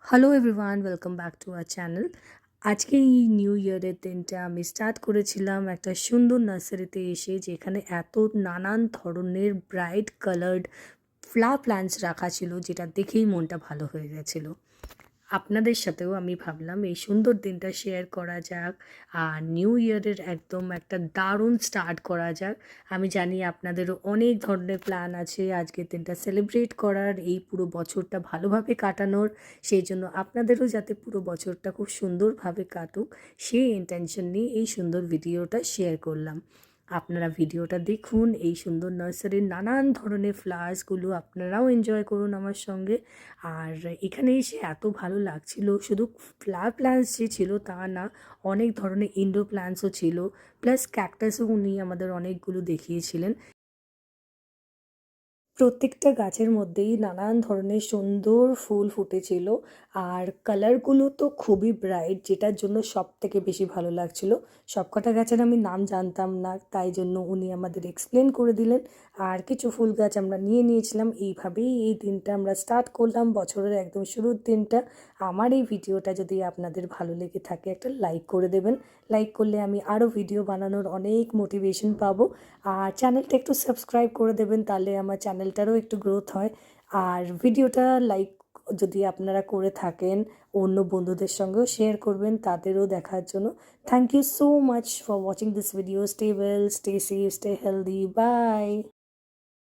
Hello everyone, welcome back to our channel. আজকে এই new ইয়ারের দিনটা আমি স্টার্ট করেছিলাম একটা সুন্দর নার্সারিতে এসে, যেখানে এত নানান ধরনের ব্রাইট কালার্ড প্ল্যান্টস রাখা ছিল, যেটা দেখেই মনটা ভালো হয়ে গেছিলো। আপনাদের সাথেও আমি ভাবলাম এই সুন্দর দিনটা শেয়ার করা যাক, আর নিউ ইয়ারের একদম একটা দারুণ স্টার্ট করা যাক। আমি জানি আপনাদেরও অনেক ধরনের প্ল্যান আছে আজকের দিনটা সেলিব্রেট করার, এই পুরো বছরটা ভালোভাবে কাটানোর। সেই জন্য আপনাদেরও যাতে পুরো বছরটা খুব সুন্দরভাবে কাটুক, সেই ইন্টেনশন নিয়ে এই সুন্দর ভিডিওটা শেয়ার করলাম। আপনারা ভিডিওটা দেখুন, এই সুন্দর নার্সারির নানান ধরনের ফ্লাওয়ার্সগুলো আপনারাও এনজয় করুন আমার সঙ্গে। আর এখানে এসে এত ভালো লাগছিল, শুধু ফ্লাওয়ার প্ল্যান্টস যে ছিল তা না, অনেক ধরনের ইনডোর প্ল্যান্টসও ছিল, প্লাস ক্যাকটাসও উনি আমাদের অনেকগুলো দেখিয়েছিলেন। প্রত্যেকটা গাছের মধ্যেই নানান ধরনের সুন্দর ফুল ফুটেছিল, আর কালারগুলো তো খুবই ব্রাইট, যেটার জন্য সব থেকে বেশি ভালো লাগছিল। সবকটা গাছের আমি নাম জানতাম না, তাই জন্য উনি আমাদের এক্সপ্লেন করে দিলেন। আর কিছু ফুল গাছ আমরা নিয়ে নিয়েছিলাম। এইভাবেই এই দিনটা আমরা স্টার্ট করলাম, বছরের একদম শুরুর দিনটা। আমার এই ভিডিওটা যদি আপনাদের ভালো লেগে থাকে, একটা লাইক করে দেবেন। লাইক করলে আমি আরও ভিডিও বানানোর অনেক মোটিভেশন পাবো। আর চ্যানেলটা একটু সাবস্ক্রাইব করে দেবেন, তাহলে আমার চ্যানেলটারও একটু গ্রোথ হয়। আর ভিডিওটা লাইক যদি আপনারা করে থাকেন, অন্য বন্ধুদের সঙ্গেও শেয়ার করবেন, তাদেরও দেখার জন্য। Thank you so much for watching this video. Stay well, stay safe, stay healthy, by.